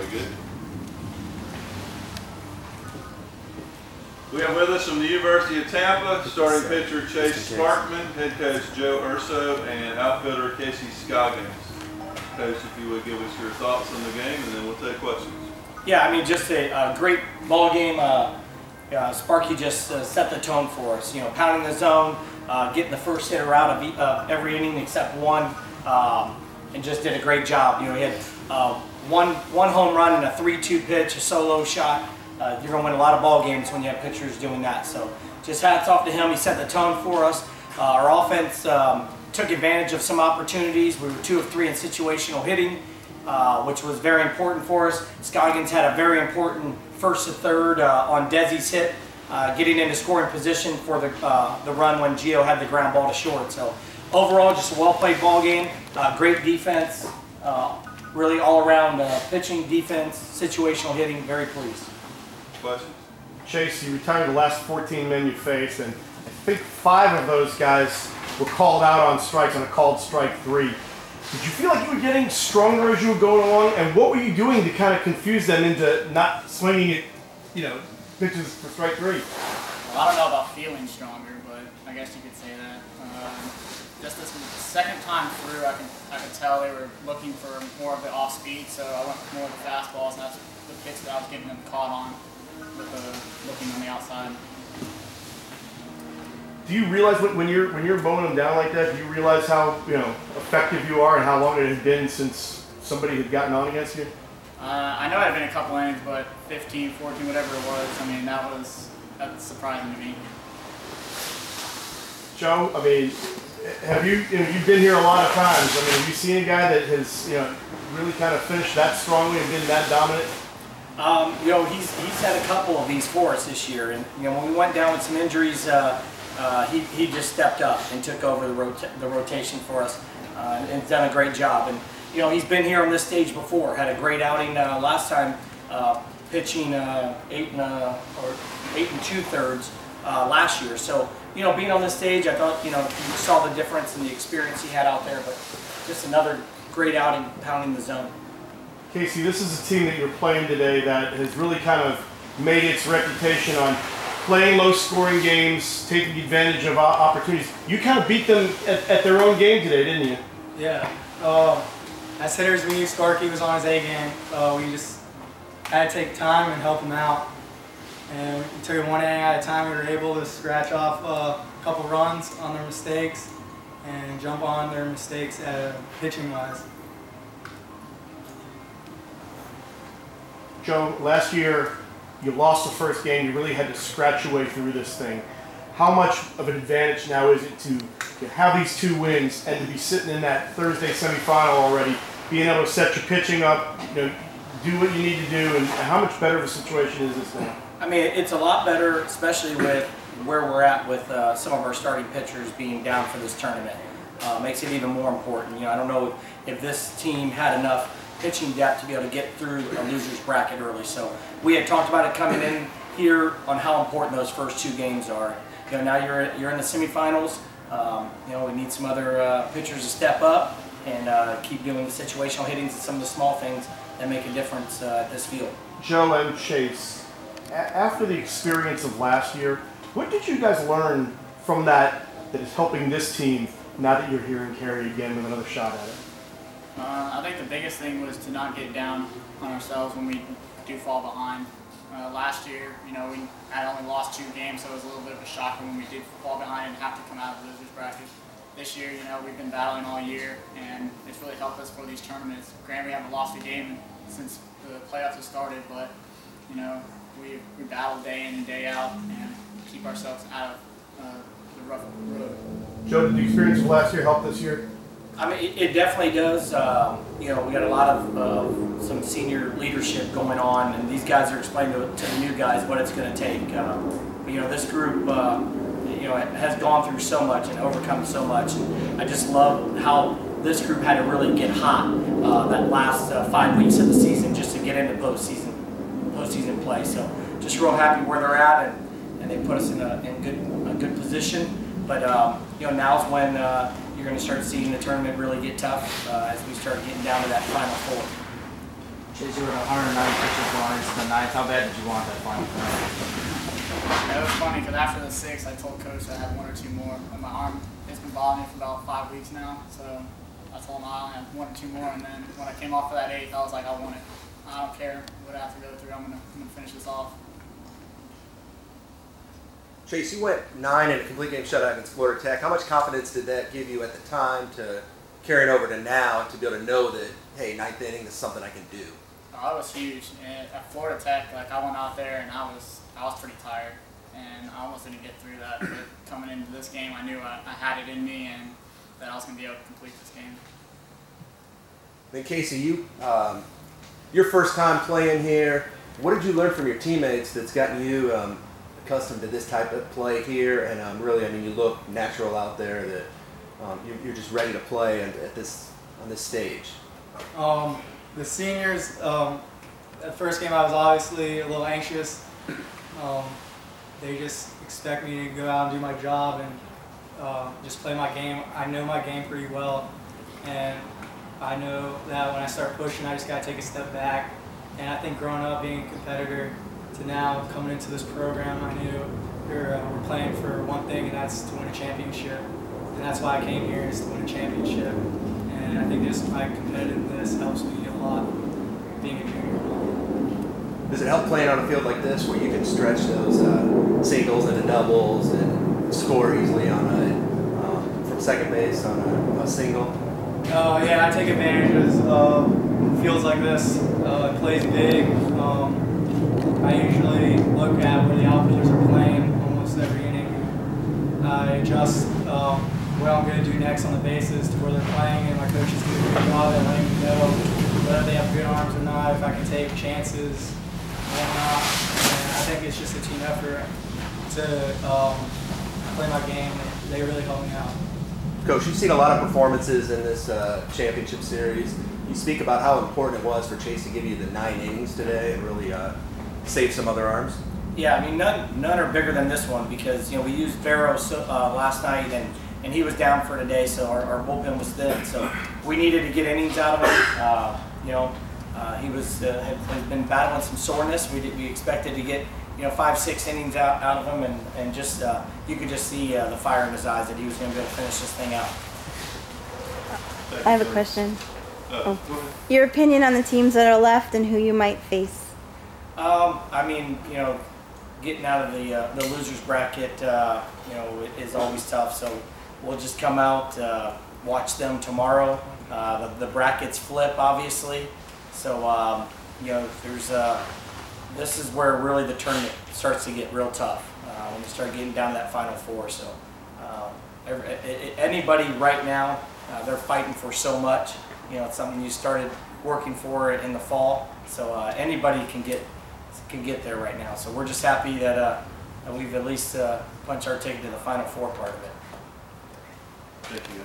Very good. We have with us from the University of Tampa, starting pitcher Chase Sparkman, head coach Joe Urso, and outfielder Casey Scoggins. Coach, if you would give us your thoughts on the game, and then we'll take questions. Yeah, I mean, just a great ball game. Sparky just set the tone for us. You know, pounding the zone, getting the first hitter out of every inning except one, and just did a great job. You know, he had one home run and a 3-2 pitch, a solo shot. You're going to win a lot of ball games when you have pitchers doing that. So just hats off to him. He set the tone for us. Our offense took advantage of some opportunities. We were 2 of 3 in situational hitting, which was very important for us. Scoggins had a very important first to third on Desi's hit, getting into scoring position for the run when Gio had the ground ball to short. So overall, just a well-played ball game. Great defense, really all-around pitching, defense, situational hitting. Very pleased. Questions? Chase, you retired the last 14 men you faced, and I think 5 of those guys were called out on strikes on a called strike 3. Did you feel like you were getting stronger as you were going along, and what were you doing to kind of confuse them into not swinging at, you know, pitches for strike 3? Well, I don't know about feeling stronger, but I guess you could say that. Just this second time through, I could tell they were looking for more of the off speed, so I went more of the fastballs, and that's the pitch that I was getting them caught on with the looking on the outside. Do you realize when you're mowing them down like that? Do you realize how effective you are and how long it had been since somebody had gotten on against you? I know it had been a couple innings, but 15, 14, whatever it was. I mean, that's surprising to me. Joe, I mean, you've been here a lot of times. I mean, have you seen a guy that has really kind of finished that strongly and been that dominant? He's had a couple of these for us this year, and when we went down with some injuries, he just stepped up and took over the rotation for us, and done a great job. And he's been here on this stage before. Had a great outing last time, pitching 8 2/3 last year. So being on this stage, I thought you saw the difference in the experience he had out there. But just another great outing, pounding the zone. Casey, this is a team that you're playing today that has really kind of made its reputation on playing low-scoring games, taking advantage of opportunities. You kind of beat them at their own game today, didn't you? Yeah. As hitters, we knew Sparky was on his A game. We just had to take time and help him out. And we took it one inning at a time. We were able to scratch off a couple runs on their mistakes and jump on their mistakes pitching-wise. Joe, last year you lost the first game. You really had to scratch your way through this thing. How much of an advantage now is it to have these 2 wins and to be sitting in that Thursday semifinal already, being able to set your pitching up, do what you need to do, and how much better of a situation is this now? I mean, it's a lot better, especially with where we're at with some of our starting pitchers being down for this tournament. Makes it even more important. I don't know if this team had enough pitching depth to be able to get through a loser's bracket early. So we had talked about it coming in here on how important those first 2 games are. Now you're in the semifinals. We need some other pitchers to step up and keep doing the situational hittings and some of the small things that make a difference at this field. Joe and Chase, after the experience of last year, what did you guys learn from that is helping this team now that you're here in Cary again with another shot at it? I think the biggest thing was to not get down on ourselves when we do fall behind. Last year, we had only lost 2 games, so it was a little bit of a shock when we did fall behind and have to come out of the loser's bracket. This year, we've been battling all year, and it's really helped us for these tournaments. Granted, we haven't lost a game since the playoffs have started, but we battle day in and day out and keep ourselves out of the rough road. Joe, did the experience of last year help this year? I mean, it definitely does. We got a lot of some senior leadership going on, and these guys are explaining to the new guys what it's going to take. This group, has gone through so much and overcome so much. And I just love how this group had to really get hot that last 5 weeks of the season just to get into postseason play. So just real happy where they're at, and they put us in a good position. But now's when you're going to start seeing the tournament really get tough as we start getting down to that Final 4. Chase, you were at 109 pitches going into the ninth. How bad did you want that final play? Yeah, it was funny because after the sixth, I told Coach I had 1 or 2 more. And my arm, it's been bothering me for about 5 weeks now. So I told him I only have 1 or 2 more. And then when I came off for that 8th, I was like, I want it. I don't care what I have to go through. I'm gonna finish this off. Chase, you went 9 in a complete game shutout against Florida Tech. How much confidence did that give you at the time to carry it over to now to be able to know that, hey, 9th inning is something I can do? Oh, it was huge. And at Florida Tech, like I went out there and I was pretty tired, and I almost didn't get through that. But coming into this game, I knew I had it in me and that I was going to be able to complete this game. Then Casey, you, your first time playing here, what did you learn from your teammates that's gotten you accustomed to this type of play here? And really, I mean, you look natural out there. That you're just ready to play on this stage. The seniors, that first game I was obviously a little anxious. They just expect me to go out and do my job and just play my game. I know my game pretty well, and I know that when I start pushing, I just got to take a step back. And I think growing up, being a competitor, to now coming into this program, I knew we're playing for one thing, and that's to win a championship. And that's why I came here, is to win a championship. And I think just my competitiveness helps me a lot being a junior. Does it help playing on a field like this where you can stretch those singles into doubles and score easily on from second base on a single? Yeah, I take advantage of fields like this. It plays big. I usually look at where the outfielders are playing almost every inning. I adjust what I'm going to do next on the bases to where they're playing, and my coaches do a good job at letting me know whether they have good arms or not, if I can take chances or not. And I think it's just a team effort to play my game. They really help me out. Coach, you've seen a lot of performances in this championship series. You speak about how important it was for Chase to give you the 9 innings today and really save some other arms. Yeah, I mean, none are bigger than this one because, you know, we used Vero last night and he was down for today, so our bullpen was thin. So we needed to get innings out of him. You know, he had been battling some soreness. We expected to get, you know, 5-6 innings out of him, and just you could just see the fire in his eyes that he was going to be able to finish this thing out. I have a question. Your opinion on the teams that are left and who you might face? I mean, you know, getting out of the losers bracket, you know, is always tough. So we'll just come out, watch them tomorrow. The brackets flip, obviously. So you know, there's this is where really the tournament starts to get real tough when you start getting down to that Final Four. So anybody right now, they're fighting for so much. You know, it's something you started working for in the fall. So anybody can get there right now. So we're just happy that we've at least punched our ticket to the Final Four part of it. Thank you.